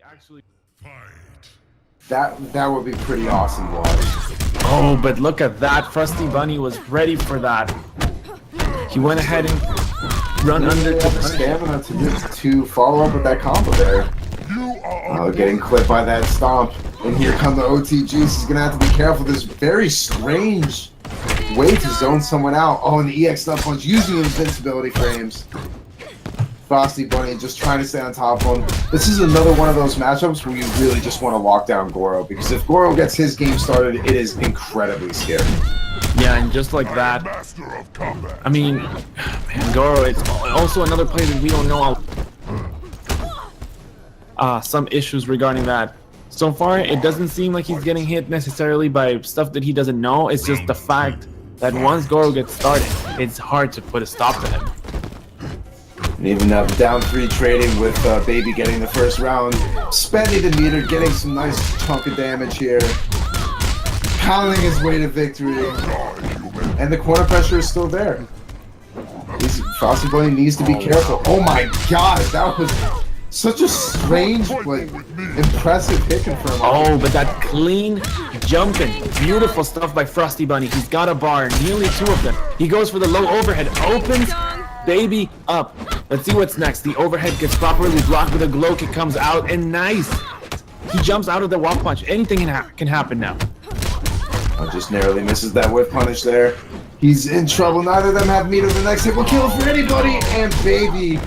actually. That would be pretty awesome to watch. Oh, but look at that. FrostiBunni was ready for that. He went ahead and run under the stamina to follow up with that combo there. Getting clipped by that stomp. And here come the OTGs. He's going to have to be careful. This very strange way to zone someone out. Oh, and the EX nut punch using invincibility frames. FrostiBunni just trying to stay on top of him. This is another one of those matchups where you really just want to lock down Goro, because if Goro gets his game started, it is incredibly scary. Yeah, and just like that, I mean, man, Goro, it's also another player that we don't know some issues regarding that. So far, it doesn't seem like he's getting hit necessarily by stuff that he doesn't know. It's just the fact that once Goro gets started, it's hard to put a stop to him. And even now, the down 3 trading with Baby getting the first round, spending the meter, getting some nice chunk of damage here, pounding his way to victory, and the corner pressure is still there. FrostiBunni needs to be careful. Oh my god, that was such a strange but impressive hit confirm. Oh, but that clean jumping, beautiful stuff by FrostiBunni. He's got a bar, nearly 2 of them. He goes for the low overhead, opens Baby up. Let's see what's next. The overhead gets properly blocked with a glow kick, comes out, and nice. He jumps out of the wall punch. Anything can happen now. Just narrowly misses that whip punish there. He's in trouble. Neither of them have meter. The next hit will kill for anybody. And Baby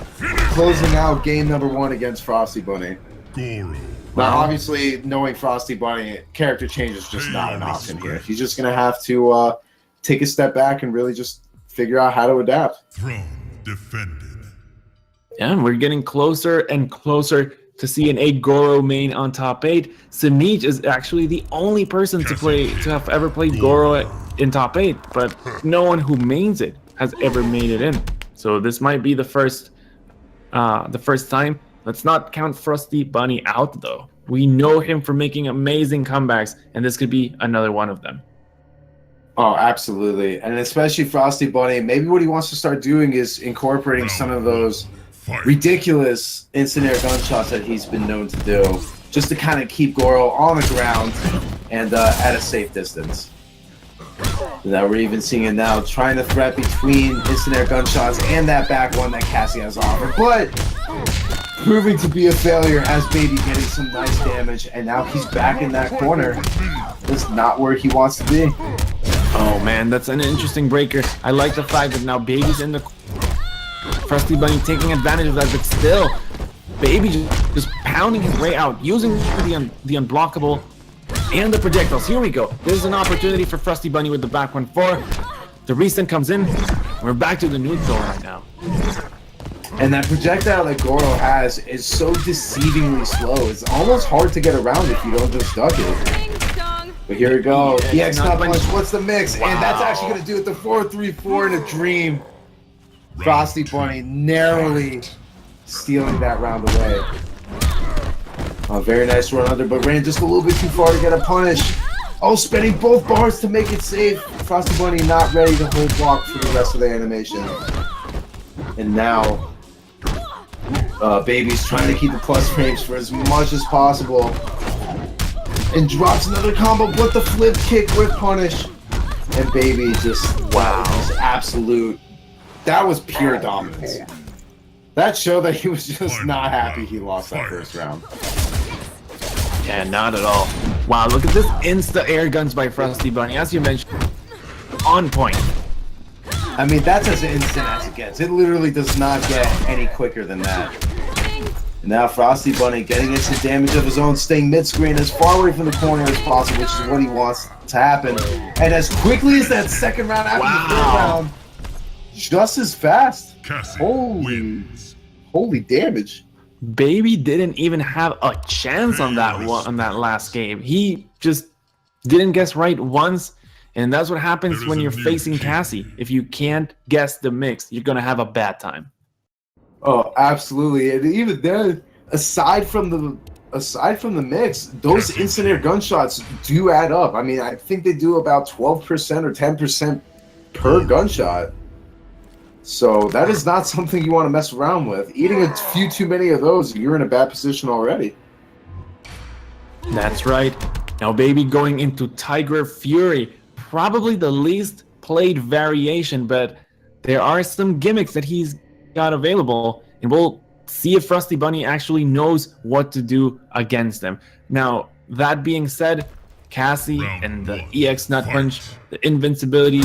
closing out game number 1 against FrostiBunni. Now, obviously, knowing FrostiBunni, character change is just not an option here. He's just going to have to take a step back and really just figure out how to adapt. Throne defended. Yeah, and we're getting closer and closer to seeing a Goro main on top 8. Semiij is actually the only person to have ever played Goro in top 8, but no one who mains it has ever made it in. So this might be the first time. Let's not count FrostiBunni out though. We know him for making amazing comebacks, and this could be another one of them. Oh, absolutely. And especially FrostiBunni, maybe what he wants to start doing is incorporating some of those ridiculous instant air gunshots that he's been known to do, just to kind of keep Goro on the ground and at a safe distance. Now we're even seeing it now, trying to threat between instant air gunshots and that back one that Cassie has offered, but proving to be a failure as Baby getting some nice damage, and now he's back in that corner. That's not where he wants to be. Oh man, that's an interesting breaker. I like the fact that now Baby's in the FrostiBunni taking advantage of that, but still, Baby just pounding his way out, using the unblockable and the projectiles. Here we go. There's an opportunity for FrostiBunni with the back 1-4. The recent comes in. We're back to the neutral right now. And that projectile that Goro has is so deceivingly slow. It's almost hard to get around if you don't just duck it. But here we go. Yeah, EX nut punch. What's the mix? Wow. And that's actually going to do it. The 4-3-4 in a dream. FrostiBunni narrowly stealing that round away. Oh, very nice run under, but ran just a little bit too far to get a punish. Oh, spending both bars to make it safe. FrostiBunni not ready to hold block for the rest of the animation. And now, Baby's trying to keep the plus frames for as much as possible. And drops another combo, but the flip kick with punish. And Baby just, wow, just absolute. That was pure dominance. That showed that he was just not happy he lost that first round. Yeah, not at all. Wow, look at this insta air guns by FrostiBunni. As you mentioned, on point. I mean, that's as instant as it gets. It literally does not get any quicker than that. And now FrostiBunni getting into damage of his own, staying mid-screen as far away from the corner as possible, which is what he wants to happen. And as quickly as that second round after the third round, just as fast. Holy damage. Baby didn't even have a chance on that last game. He just didn't guess right once, and that's what happens when you're facing Cassie. If you can't guess the mix, you're gonna have a bad time. Oh, absolutely. And even then, aside from the mix, those instant air gunshots do add up. I mean, I think they do about 12% or 10% per gunshot. So that is not something you want to mess around with. Eating a few too many of those, you're in a bad position already. That's right. Now Baby going into Tiger Fury. Probably the least played variation, but there are some gimmicks that he's got available, and we'll see if FrostiBunni actually knows what to do against them. Now, that being said, Cassie and the EX Nut Punch, the invincibility,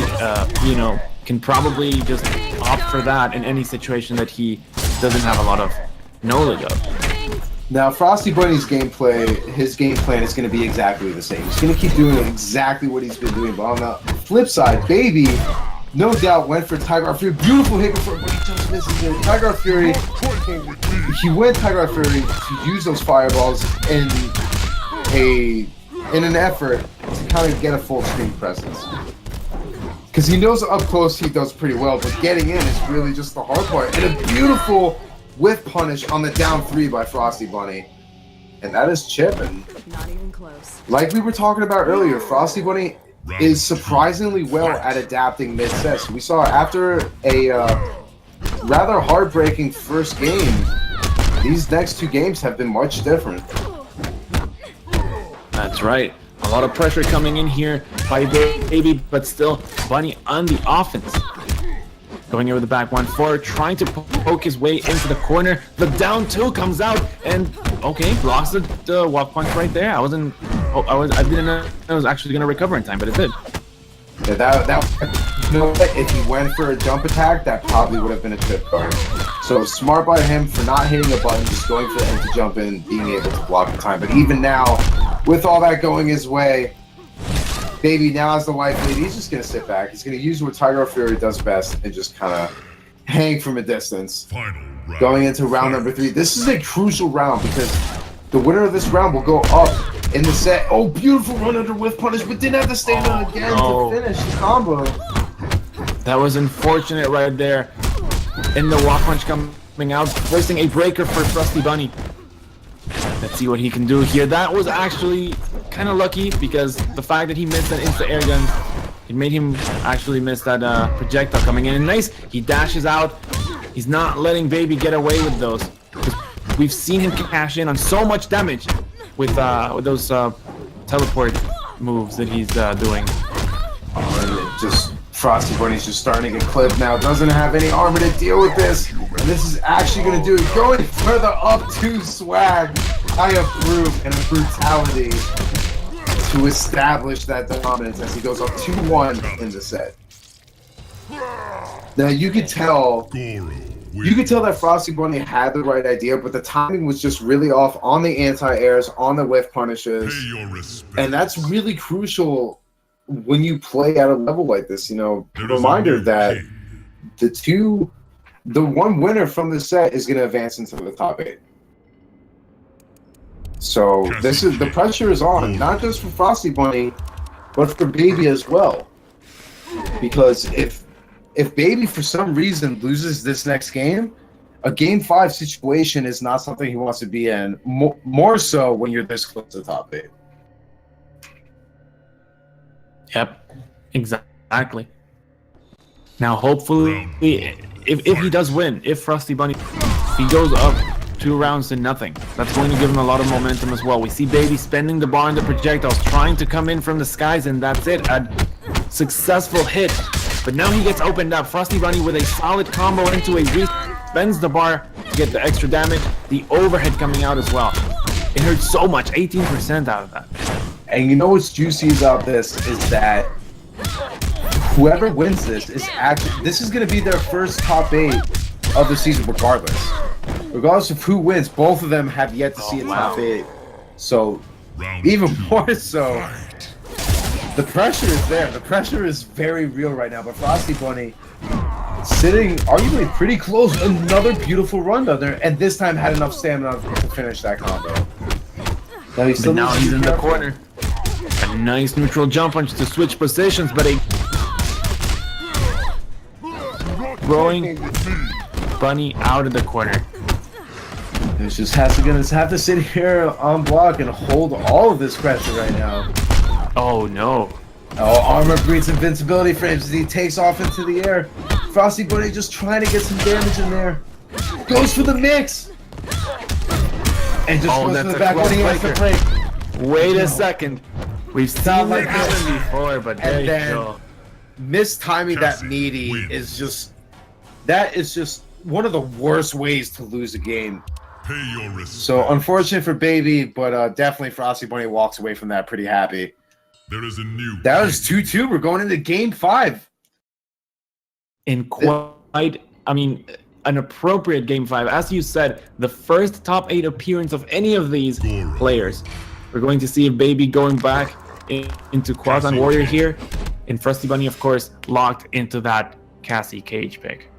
you know, can probably just opt for that in any situation that he doesn't have a lot of knowledge of. Now, FrostiBunni's gameplay, his game plan is going to be exactly the same. He's going to keep doing exactly what he's been doing. But on the flip side, Baby, no doubt, went for Tiger Fury. Beautiful hit before, but he just misses it. Tiger Fury, he went Tiger Fury to use those fireballs in an effort to kind of get a full screen presence. Because he knows up close he does pretty well, but getting in is really just the hard part. And a beautiful whiff punish on the down 3 by FrostiBunni. And that is Chip. And not even close. Like we were talking about earlier, FrostiBunni is surprisingly well at adapting mid-sets. We saw after a rather heartbreaking first game, these next 2 games have been much different. That's right. A lot of pressure coming in here by Baby, but still Bunny on the offense. Going over the back 1-4, trying to poke his way into the corner. The down 2 comes out and okay, blocks the walk punch right there. I didn't know it was actually gonna recover in time, but it did. Yeah, you know what? If he went for a jump attack, that probably would have been a trip card. So smart by him for not hitting a button, just going for him to jump in, being able to block the time. But even now, with all that going his way, Baby now has the life lead. He's just gonna sit back. He's gonna use what Tiger Fury does best and just kind of hang from a distance. Going into round number 3. This is a crucial round because the winner of this round will go up in the set. Oh, beautiful run under whiff punish, but didn't have the stamina again to finish the combo. That was unfortunate right there. And the walk punch coming out, forcing a breaker for FrostiBunni. Let's see what he can do here. That was actually kind of lucky because the fact that he missed that insta-air gun, it made him actually miss that projectile coming in. And nice, he dashes out. He's not letting Baby get away with those. We've seen him cash in on so much damage with those teleport moves that he's doing. Just FrostiBunni's just starting to get clipped now. Doesn't have any armor to deal with this. And this is actually going to do it. Going further up to swag. I approve and a brutality to establish that dominance as he goes up 2-1 in the set. Now you could tell that FrostiBunni had the right idea, but the timing was just really off on the anti-airs, on the whiff punishes. And that's really crucial when you play at a level like this. You know, reminder that the one winner from the set is going to advance into the top 8. So the pressure is on, not just for FrostiBunni, but for Baby as well. Because if Baby for some reason loses this next game, a game 5 situation is not something he wants to be in. More so when you're this close to the top 8. Yep, exactly. Now hopefully, if he does win, if FrostiBunni, he goes up 2 rounds to nothing. That's going to give him a lot of momentum as well. We see Baby spending the bar on the projectiles, trying to come in from the skies, and that's it. A successful hit. But now he gets opened up. FrostiBunni with a solid combo into a reach, bends the bar to get the extra damage. The overhead coming out as well. It hurts so much, 18% out of that. And you know what's juicy about this is that whoever wins this is going to be their first top 8 of the season regardless. Regardless of who wins, both of them have yet to see a top 8. So, even more so, the pressure is there. The pressure is very real right now. But FrostiBunni sitting arguably pretty close. Another beautiful run down there. And this time had enough stamina to finish that combo. Now he's in the corner. A nice neutral jump punch to switch positions, but a throwing Bunny out of the corner. He just gonna have to sit here on block and hold all of this pressure right now. Oh no. Oh, armor breeds invincibility frames as he takes off into the air. FrostiBunni just trying to get some damage in there. Goes for the mix! And just goes for the back when he has to break. Wait a second. We've seen like that happen this. before, but there And you then go. mistiming that meaty is just one of the worst ways to lose a game. Pay your respect. So unfortunate for Baby, but definitely FrostiBunni walks away from that pretty happy. There is a new. That was 2-2. We're going into game 5. In quite, I mean, an appropriate game 5. As you said, the first top 8 appearance of any of these players. We're going to see a Baby going back into Quad Warrior here. And FrostiBunni, of course, locked into that Cassie Cage pick.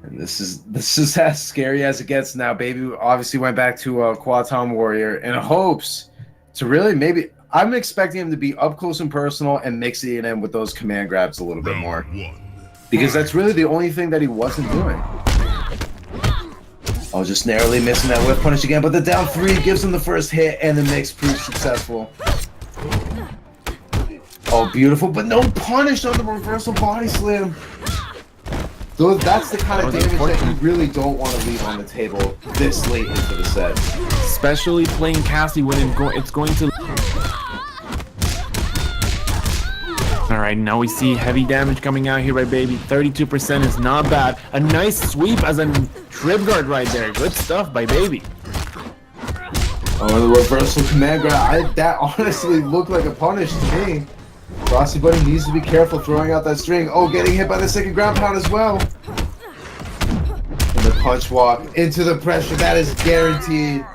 And this is as scary as it gets now. Baby obviously went back to Quad Warrior in hopes to really maybe. I'm expecting him to be up close and personal and mixing it in with those command grabs a little bit more. Because that's really the only thing that he wasn't doing. Oh, just narrowly missing that whip punish again, but the down 3 gives him the first hit and the mix proves successful. Oh, beautiful, but no punish on the reversal body slam. So that's the kind of damage that you really don't want to leave on the table this late into the set. Especially playing Cassie when it's going to... Alright, now we see heavy damage coming out here by Baby. 32% is not bad. A nice sweep as a trip guard right there. Good stuff by Baby. Oh, the reversal command grab. That honestly looked like a punish to me. FrostiBunni needs to be careful throwing out that string. Oh, getting hit by the second ground pound as well. And the punch walk into the pressure. That is guaranteed.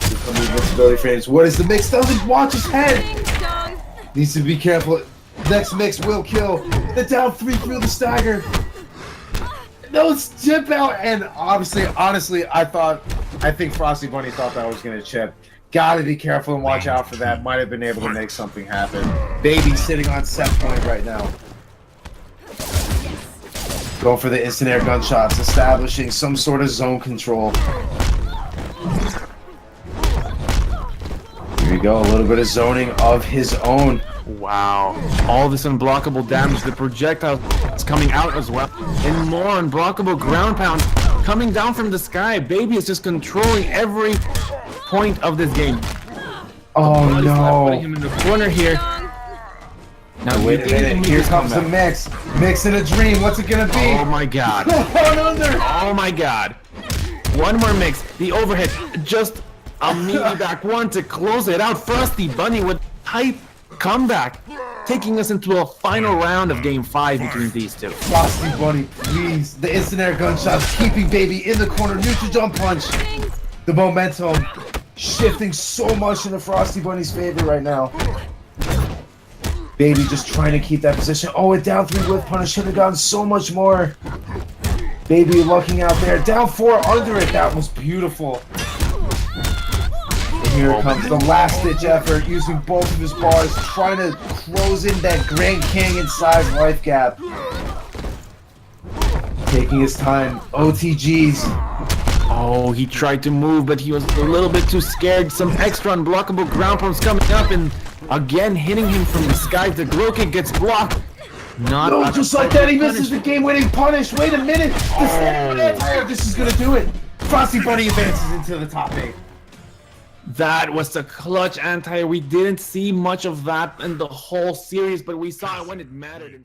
Becoming invincibility frames. What is the mix? Doesn't watch his head. Needs to be careful. Next mix will kill. The down 3 through the stagger. No chip out. And obviously, honestly, I think FrostiBunni thought that was going to chip. Gotta be careful and watch out for that. Might have been able to make something happen. Baby sitting on set point right now. Going for the instant air gunshots, establishing some sort of zone control. Here we go, a little bit of zoning of his own. Wow. All this unblockable damage. The projectile is coming out as well. And more unblockable ground pound coming down from the sky. Baby is just controlling every point of this game. Oh no! Putting him in the corner here. Now wait a minute. Here comes the mix. Mix in a dream. What's it gonna be? Oh my god! One under. Oh my god! One more mix. The overhead. Just a meaty back one to close it out. FrostiBunni with tight comeback, taking us into a final round of game 5 between these two. FrostiBunni, please. The instant air gunshots keeping Baby in the corner. Neutral jump punch. The momentum shifting so much into FrostiBunni's favor right now. Baby just trying to keep that position. Oh, a down 3 whip punish should have gotten so much more. Baby looking out there. Down 4 under it. That was beautiful. And here it comes the last ditch effort using both of his bars, trying to close in that Grand Canyon size life gap. Taking his time. OTGs. Oh, he tried to move, but he was a little bit too scared. Some extra unblockable ground pounds coming up, and again hitting him from the sky. The glow kick gets blocked. No, just like that, he misses the game-winning punish. Wait a minute. This is gonna do it. FrostiBunni advances into the top 8. That was the clutch anti. We didn't see much of that in the whole series, but we saw it when it mattered.